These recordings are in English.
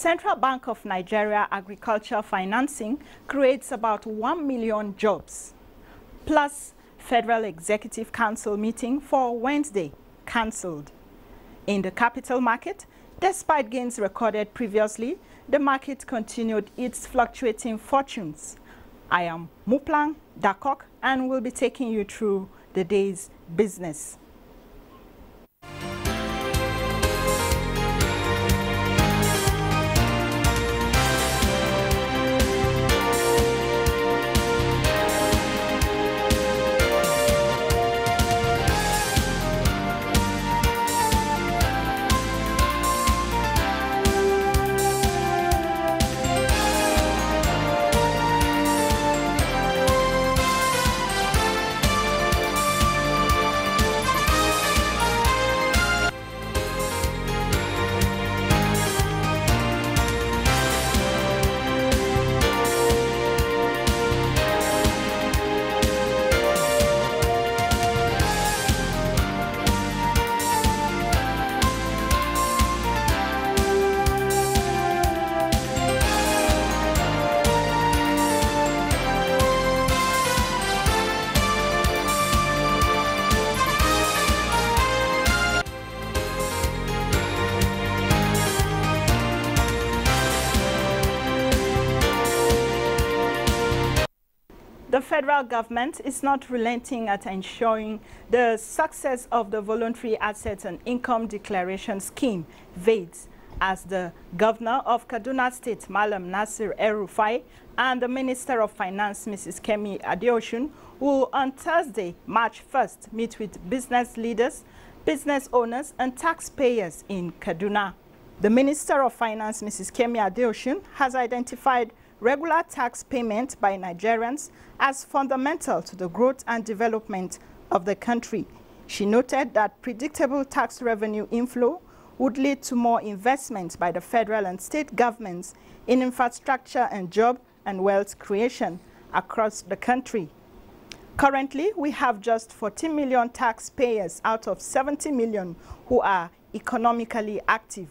Central Bank of Nigeria agriculture financing creates about 1 million jobs. Plus, Federal Executive Council meeting for Wednesday cancelled. In the capital market, despite gains recorded previously, the market continued its fluctuating fortunes. I am Muplang Dakok and will be taking you through the day's business. The federal government is not relenting at ensuring the success of the Voluntary Assets and Income Declaration Scheme, VADS, as the Governor of Kaduna State, Malam Nasir El-Rufai, and the Minister of Finance, Mrs. Kemi Adeosun, will on Thursday, March 1st, meet with business leaders, business owners, and taxpayers in Kaduna. The Minister of Finance, Mrs. Kemi Adeosun, has identified regular tax payment by Nigerians as fundamental to the growth and development of the country. She noted that predictable tax revenue inflow would lead to more investments by the federal and state governments in infrastructure and job and wealth creation across the country. Currently, we have just 14 million taxpayers out of 70 million who are economically active.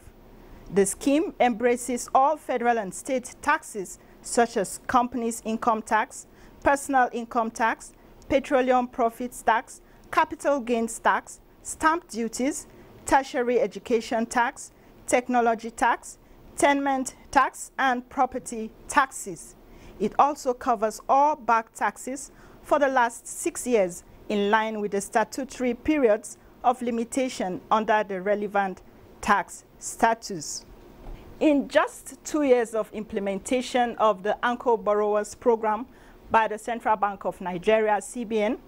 The scheme embraces all federal and state taxes such as companies' income tax, personal income tax, petroleum profits tax, capital gains tax, stamp duties, tertiary education tax, technology tax, tenement tax, and property taxes. It also covers all back taxes for the last 6 years in line with the statutory periods of limitation under the relevant tax status. In just 2 years of implementation of the Anchor Borrowers Program by the Central Bank of Nigeria, CBN,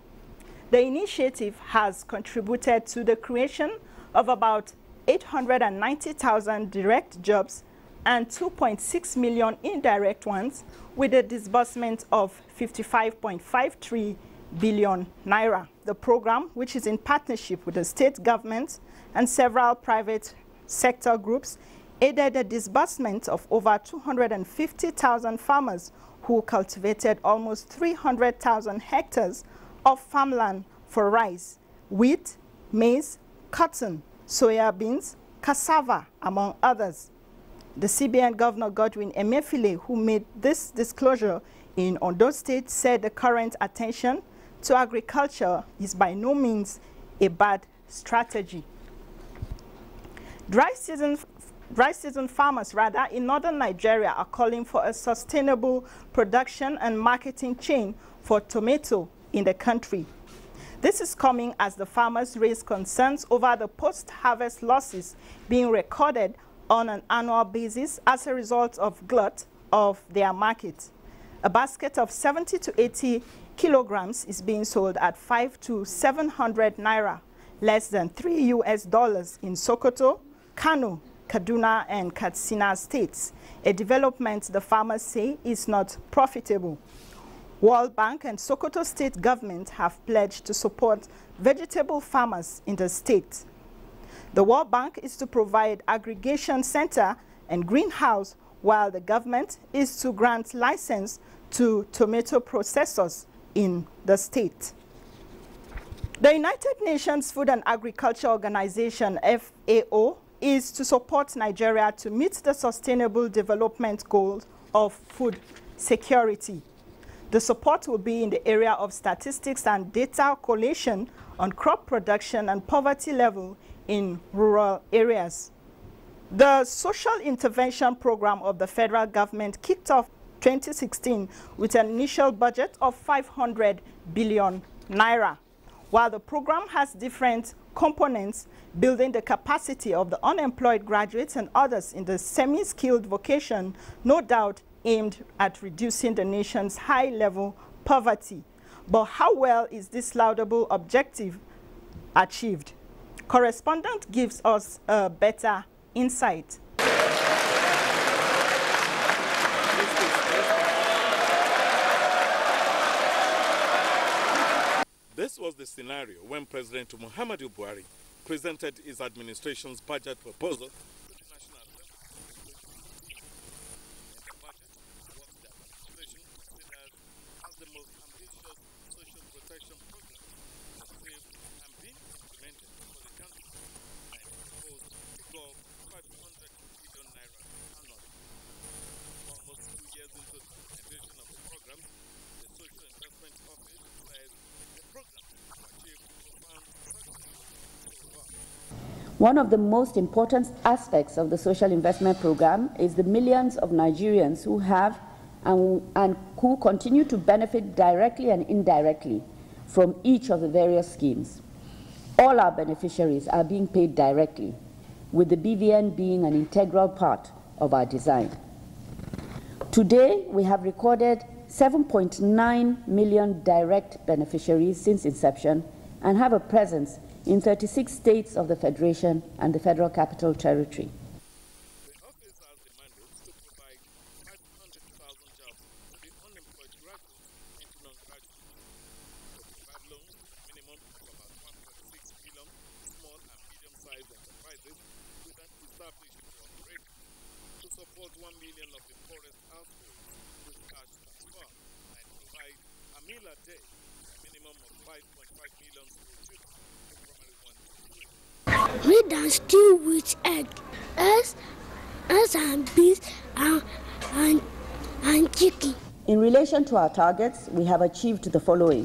the initiative has contributed to the creation of about 890,000 direct jobs and 2.6 million indirect ones, with a disbursement of 55.53 billion naira. The program, which is in partnership with the state government and several private sector groups, aided the disbursement of over 250,000 farmers who cultivated almost 300,000 hectares of farmland for rice, wheat, maize, cotton, soya beans, cassava, among others. The CBN Governor Godwin Emefiele, who made this disclosure in Ondo State, said the current attention to agriculture is by no means a bad strategy. Dry season farmers, in northern Nigeria are calling for a sustainable production and marketing chain for tomato in the country. This is coming as the farmers raise concerns over the post-harvest losses being recorded on an annual basis as a result of glut of their market. A basket of 70 to 80 kilograms is being sold at 500 to 700 naira, less than $3 in Sokoto, Kano, Kaduna, and Katsina states, a development the farmers say is not profitable. World Bank and Sokoto state government have pledged to support vegetable farmers in the state. The World Bank is to provide aggregation center and greenhouse, while the government is to grant license to tomato processors in the state. The United Nations Food and Agriculture Organization, FAO, is to support Nigeria to meet the Sustainable Development Goals of food security. The support will be in the area of statistics and data collation on crop production and poverty level in rural areas. The social intervention program of the federal government kicked off 2016 with an initial budget of 500 billion naira. While the program has different components, building the capacity of the unemployed graduates and others in the semi-skilled vocation, no doubt aimed at reducing the nation's high-level poverty. But how well is this laudable objective achieved? Correspondent gives us a better insight. This was the scenario when President Muhammadu Buhari presented his administration's budget proposal to the National Assembly. In the budget was the administration considered as the most ambitious social protection program conceived and being implemented for the country, and it proposed to go 500 billion naira annually. Almost 2 years into the implementation of the program, the Social Investment Office says the program achieved profound progress so far. One of the most important aspects of the social investment program is the millions of Nigerians who have and who continue to benefit directly and indirectly from each of the various schemes. All our beneficiaries are being paid directly, with the BVN being an integral part of our design. Today, we have recorded 7.9 million direct beneficiaries since inception and have a presence in 36 states of the Federation and the Federal Capital Territory. The office has the mandate to provide 500,000 jobs to the unemployed graduates and to non-graduates. To provide loans, minimum of about 1.6 billion small and medium-sized enterprises with an established work rate. To support 1 million of the poorest households with cash transfer and provide a meal a day, a minimum of 5.5 million school children in primary 1 to 3. We done stew with egg, eggs and beef and chicken. In relation to our targets, we have achieved the following.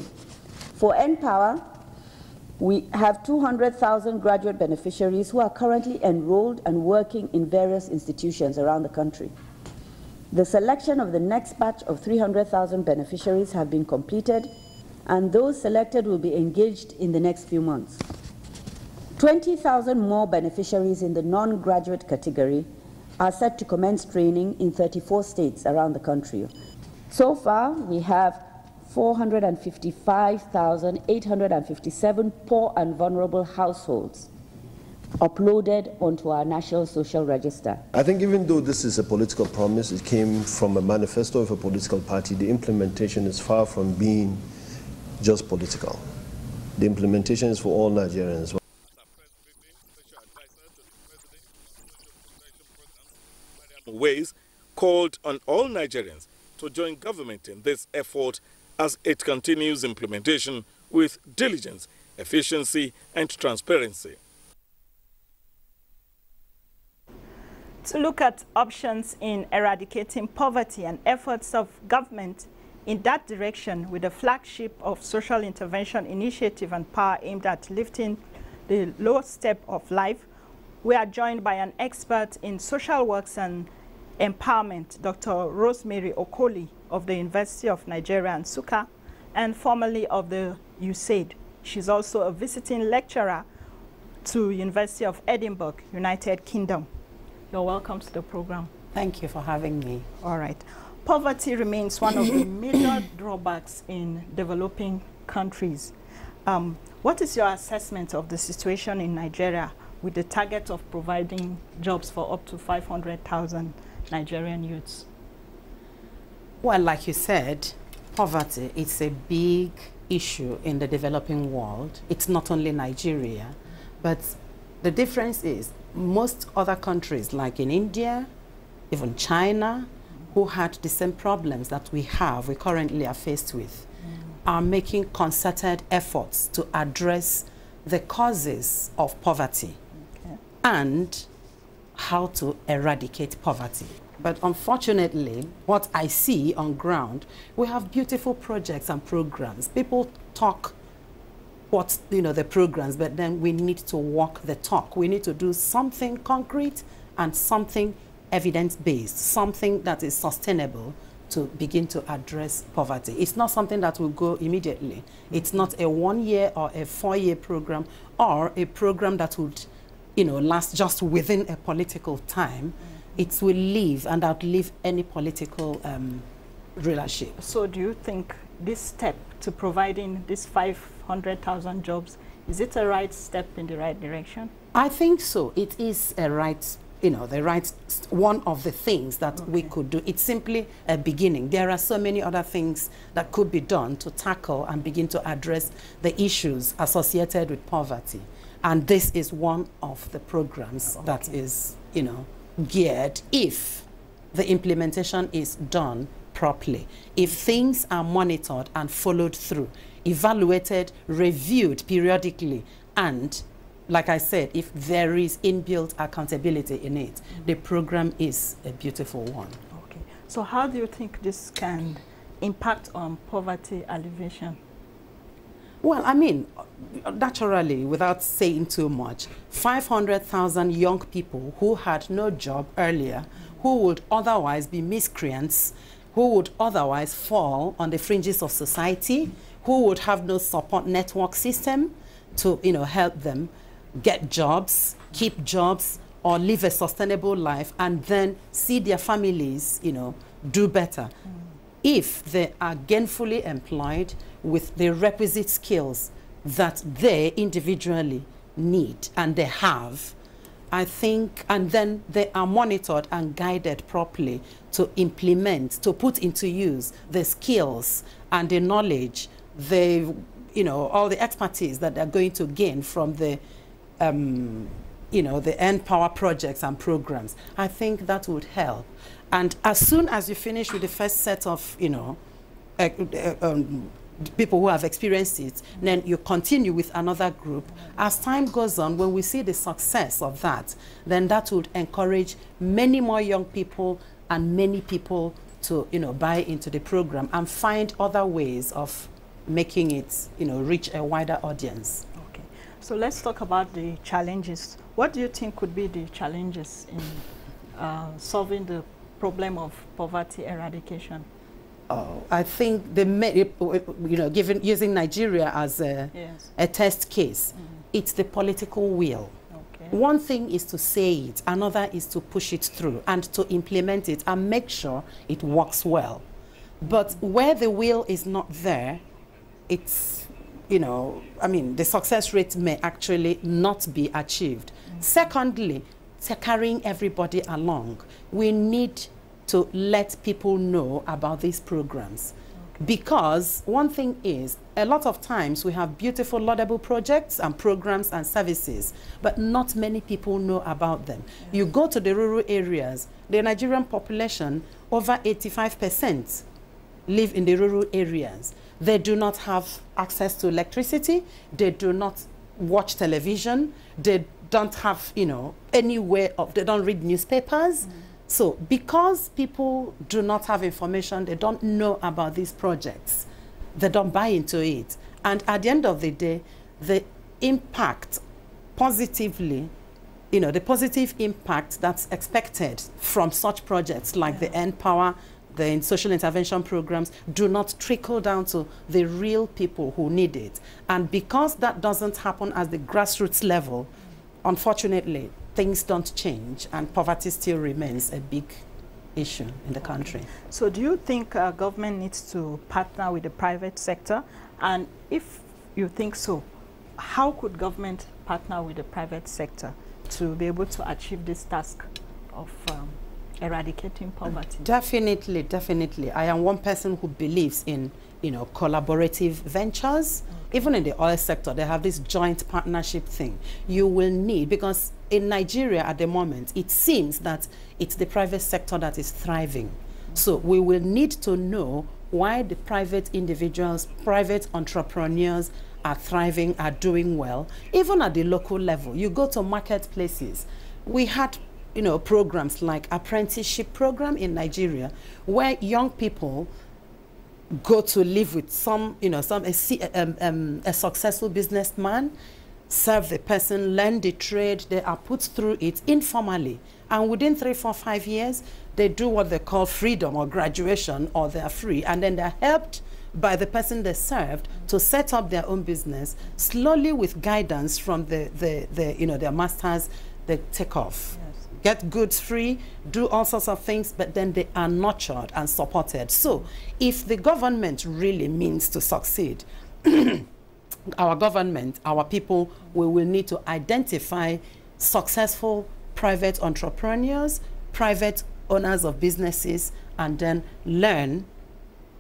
For N-Power, we have 200,000 graduate beneficiaries who are currently enrolled and working in various institutions around the country. The selection of the next batch of 300,000 beneficiaries have been completed, and those selected will be engaged in the next few months. 20,000 more beneficiaries in the non-graduate category are set to commence training in 34 states around the country. So far, we have 455,857 poor and vulnerable households uploaded onto our National Social Register. I think even though this is a political promise, it came from a manifesto of a political party, the implementation is far from being just political. The implementation is for all Nigerians. Ways called on all Nigerians to join government in this effort as it continues implementation with diligence, efficiency, and transparency. To look at options in eradicating poverty and efforts of government in that direction with the flagship of social intervention initiative and power aimed at lifting the lowest step of life, we are joined by an expert in social works and empowerment, Dr. Rosemary Okoli of the University of Nigeria, Nsukka, and formerly of the USAID. She's also a visiting lecturer to University of Edinburgh, United Kingdom. You're welcome to the program. Thank you for having me. All right. Poverty remains one of the major drawbacks in developing countries. What is your assessment of the situation in Nigeria with the target of providing jobs for up to 500,000 Nigerian youths? Well, like you said, poverty is a big issue in the developing world. It's not only Nigeria, but the difference is most other countries like in India, even China, who had the same problems that we currently are faced with, are making concerted efforts to address the causes of poverty. Okay. And how to eradicate poverty. But unfortunately, what I see on ground, we have beautiful projects and programs. People talk the programs, but then we need to walk the talk. We need to do something concrete and something evidence-based, something that is sustainable to begin to address poverty. It's not something that will go immediately. It's not a 1-year or a 4-year program or a program that would, last just within a political time. It will live and outlive any political rulership. So do you think this step to providing these 500,000 jobs, is it a right step in the right direction? I think so. It is a right, one of the things that we could do. It's simply a beginning. There are so many other things that could be done to tackle and begin to address the issues associated with poverty. And this is one of the programs that is, geared if the implementation is done properly. If things are monitored and followed through, evaluated, reviewed periodically, and like I said, if there is inbuilt accountability in it, the program is a beautiful one. Okay. So how do you think this can impact on poverty alleviation? Well, I mean, naturally, without saying too much, 500,000 young people who had no job earlier, who would otherwise be miscreants, who would otherwise fall on the fringes of society, who would have no support network system to, help them get jobs, keep jobs, or live a sustainable life, and then see their families, do better. If they are gainfully employed with the requisite skills that they individually need and they have, I think, and then they are monitored and guided properly to implement, to put into use the skills and the knowledge, all the expertise that they're going to gain from the the N-Power projects and programs. I think that would help. And as soon as you finish with the first set of, people who have experienced it, then you continue with another group. As time goes on, when we see the success of that, then that would encourage many more young people and many people to, buy into the program and find other ways of making it, reach a wider audience. Okay. So let's talk about the challenges. What do you think could be the challenges in solving the problem of poverty eradication? Oh, I think using Nigeria as a test case, it's the political will. Okay. One thing is to say it, another is to push it through and to implement it and make sure it works well. But where the will is not there, it's, the success rate may actually not be achieved. Secondly, carrying everybody along. We need to let people know about these programs. Okay. Because one thing is, a lot of times we have beautiful, laudable projects and programs and services, but not many people know about them. Yes. You go to the rural areas, the Nigerian population, over 85% live in the rural areas. They do not have access to electricity, they do not watch television, they don't have, any way of, they don't read newspapers. So because people do not have information, they don't know about these projects, they don't buy into it. And at the end of the day, the impact positively, the positive impact that's expected from such projects like the N-Power, the social intervention programs, do not trickle down to the real people who need it. And because that doesn't happen at the grassroots level, unfortunately, things don't change and poverty still remains a big issue in the country. So do you think government needs to partner with the private sector? And if you think so, how could government partner with the private sector to be able to achieve this task of eradicating poverty? Definitely, definitely. I am one person who believes in, collaborative ventures. Okay. Even in the oil sector, they have this joint partnership thing. You will need, because in Nigeria at the moment, it seems that it's the private sector that is thriving. Okay. So we will need to know why the private individuals, private entrepreneurs are thriving, are doing well, even at the local level. You go to marketplaces. We had programs like apprenticeship program in Nigeria, where young people go to live with a successful businessman, serve the person, learn the trade. They are put through it informally, and within 3, 4, 5 years, they do what they call freedom or graduation, or they are free, and then they're helped by the person they served to set up their own business slowly with guidance from their masters. They take off. Yes. Get goods free, do all sorts of things, but then they are nurtured and supported. So if the government really means to succeed, our government, our people, we will need to identify successful private entrepreneurs, private owners of businesses, and then learn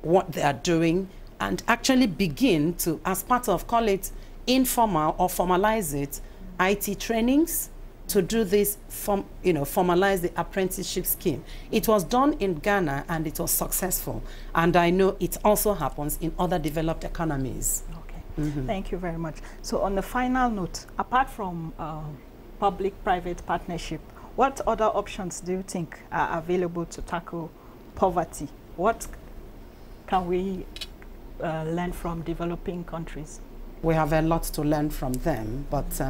what they are doing and actually begin to, as part of, call it informal or formalize it, IT trainings, to do this, formalize the apprenticeship scheme. It was done in Ghana and it was successful. And I know it also happens in other developed economies. Okay, thank you very much. So on the final note, apart from public-private partnership, what other options do you think are available to tackle poverty? What can we learn from developing countries? We have a lot to learn from them, but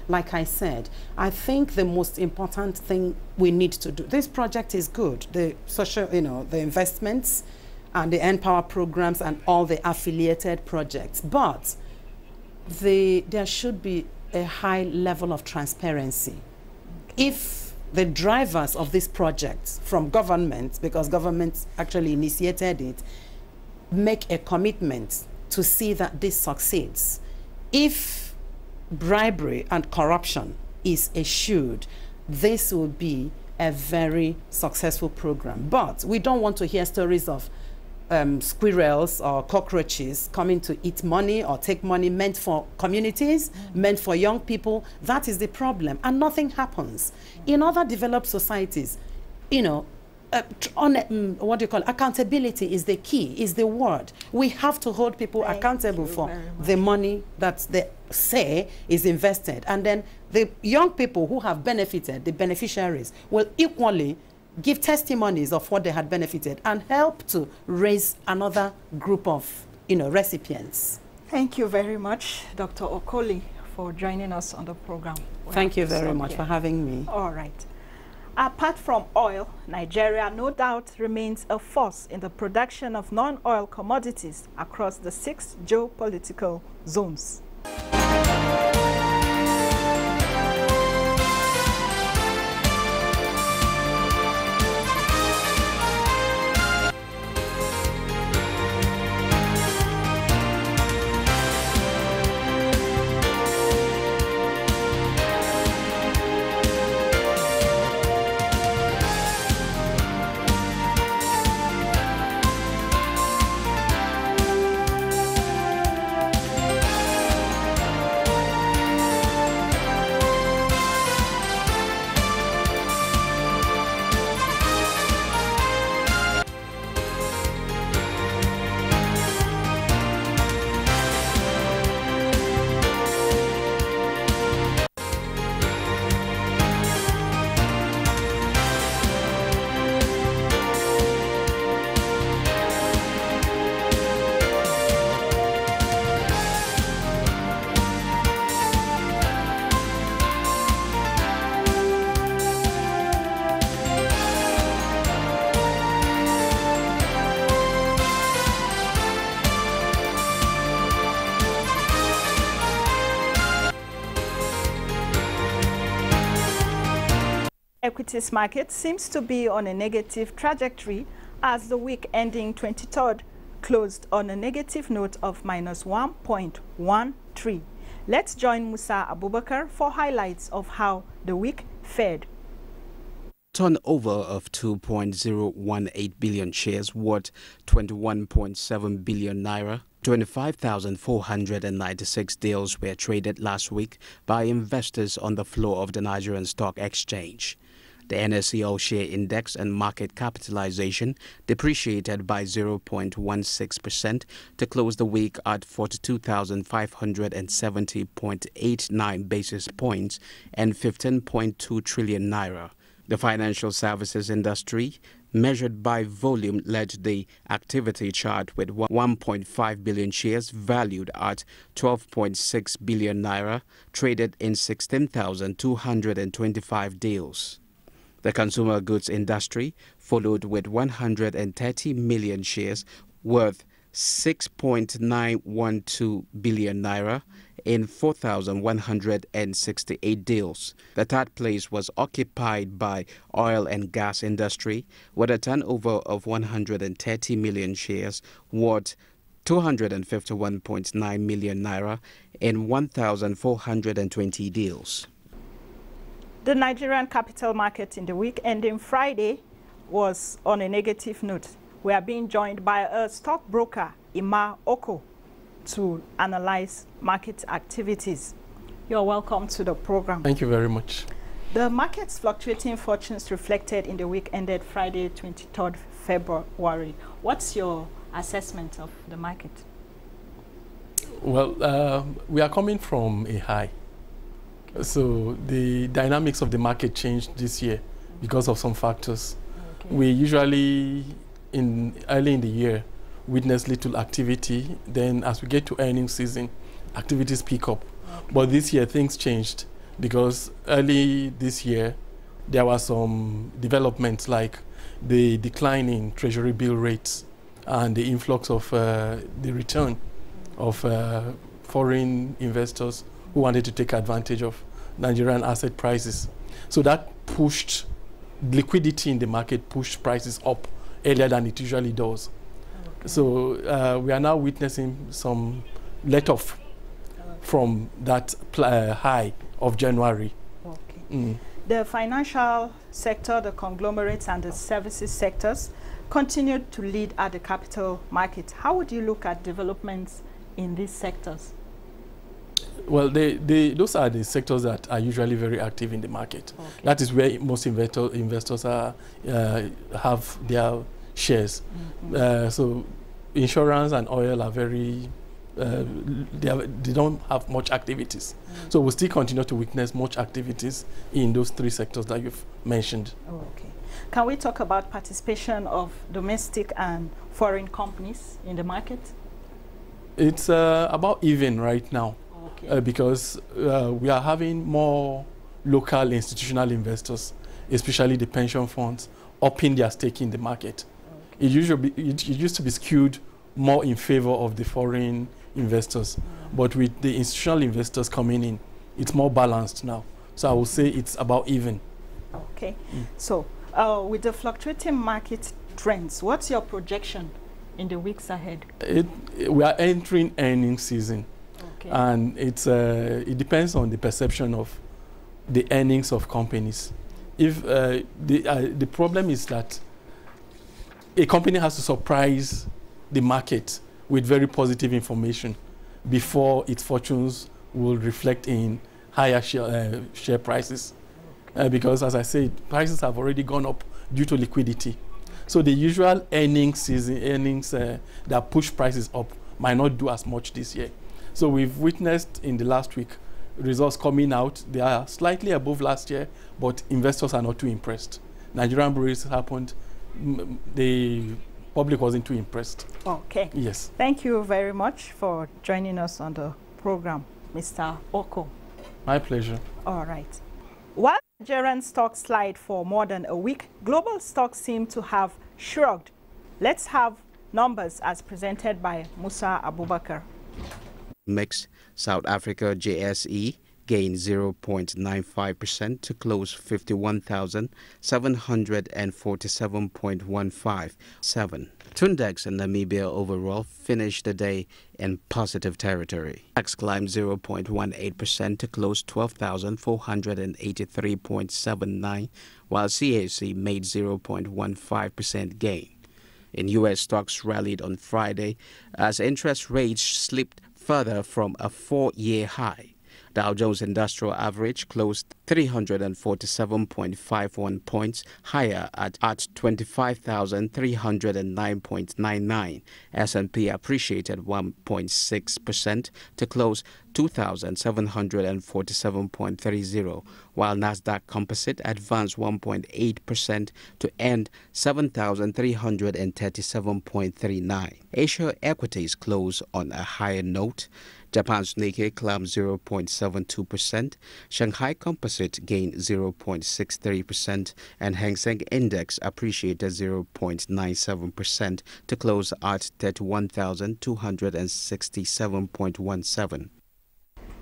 like I said, I think the most important thing we need to do, this project is good, the social, the investments and the Empower programs and all the affiliated projects, but there should be a high level of transparency. If the drivers of this project from government, because government actually initiated it, make a commitment to see that this succeeds. If bribery and corruption is eschewed, this will be a very successful program. But we don't want to hear stories of squirrels or cockroaches coming to eat money or take money meant for communities, meant for young people. That is the problem, and nothing happens. In other developed societies, accountability is the key, is the word. We have to hold people accountable for the money that they say is invested. And then the young people who have benefited, the beneficiaries, will equally give testimonies of what they had benefited and help to raise another group of recipients. Thank you very much, Dr. Okoli, for joining us on the program. Thank you very much for having me. All right. Apart from oil, Nigeria no doubt remains a force in the production of non-oil commodities across the 6 geopolitical zones. Equities market seems to be on a negative trajectory as the week ending 23rd closed on a negative note of -1.13. Let's join Musa Abubakar for highlights of how the week fared. Turnover of 2.018 billion shares worth 21.7 billion naira. 25,496 deals were traded last week by investors on the floor of the Nigerian Stock Exchange. The NSE All-Share Index and market capitalization depreciated by 0.16% to close the week at 42,570.89 basis points and 15.2 trillion naira. The financial services industry, measured by volume, led the activity chart with 1.5 billion shares valued at 12.6 billion naira, traded in 16,225 deals. The consumer goods industry followed with 130 million shares worth 6.912 billion naira in 4,168 deals. The third place was occupied by oil and gas industry with a turnover of 130 million shares worth 251.9 million naira in 1,420 deals. The Nigerian capital market in the week ending Friday was on a negative note. We are being joined by a stockbroker, Ima Oko, to analyze market activities. You're welcome to the program. Thank you very much. The market's fluctuating fortunes reflected in the week ended Friday, 23rd February. What's your assessment of the market? Well, we are coming from a high. So the dynamics of the market changed this year because of some factors. Okay. We usually, early in the year, witness little activity. Then as we get to earnings season, activities pick up. Okay. But this year things changed because early this year, there were some developments like the decline in treasury bill rates and the influx of the return of foreign investors who wanted to take advantage of Nigerian asset prices. So that pushed liquidity in the market, pushed prices up earlier than it usually does. Okay. So we are now witnessing some let-off from that high of January. Okay. The financial sector, the conglomerates and the services sectors continued to lead at the capital market. How would you look at developments in these sectors? Well, those are the sectors that are usually very active in the market. Okay. That is where most investors are, have their shares. Mm-hmm. So insurance and oil are very, they don't have much activities. Mm-hmm. So we'll still continue to witness much activities in those three sectors that you've mentioned. Oh, okay. Can we talk about participation of domestic and foreign companies in the market? It's about even right now. Okay. Because we are having more local institutional investors, especially the pension funds, upping their stake in the market. Okay. It used to be skewed more in favor of the foreign investors, but with the institutional investors coming in, it's more balanced now. So I will say it's about even. Okay. So with the fluctuating market trends, what's your projection in the weeks ahead? We are entering earnings season. Okay. And it depends on the perception of the earnings of companies. If the problem is that a company has to surprise the market with very positive information before its fortunes will reflect in higher share prices. Okay. Because as I said, prices have already gone up due to liquidity. So the usual earnings that push prices up might not do as much this year. So we've witnessed in the last week results coming out. They are slightly above last year, but investors are not too impressed. Nigerian breweries happened. The public wasn't too impressed. Okay. Yes. Thank you very much for joining us on the program, Mr. Oko. My pleasure. All right. While Nigerian stocks slide for more than a week, global stocks seem to have shrugged. Let's have numbers as presented by Musa Abubakar. Mix, South Africa JSE gained 0.95% to close 51,747.157. Tundex and Namibia overall finished the day in positive territory. X climbed 0.18% to close 12,483.79, while CAC made 0.15% gain. In U.S., stocks rallied on Friday as interest rates slipped further from a 4-year high. Dow Jones Industrial Average closed 347.51 points higher at 25,309.99. S&P appreciated 1.6% to close 2,747.30, while Nasdaq Composite advanced 1.8% to end 7,337.39. Asia equities closed on a higher note. Japan's Nikkei climbed 0.72%, Shanghai Composite gained 0.63%, and Hang Seng Index appreciated 0.97% to close at 31,267.17.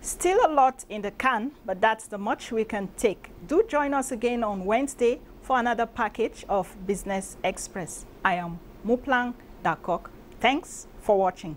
Still a lot in the can, but that's the much we can take. Do join us again on Wednesday for another package of Business Express. I am Muplang Dakok. Thanks for watching.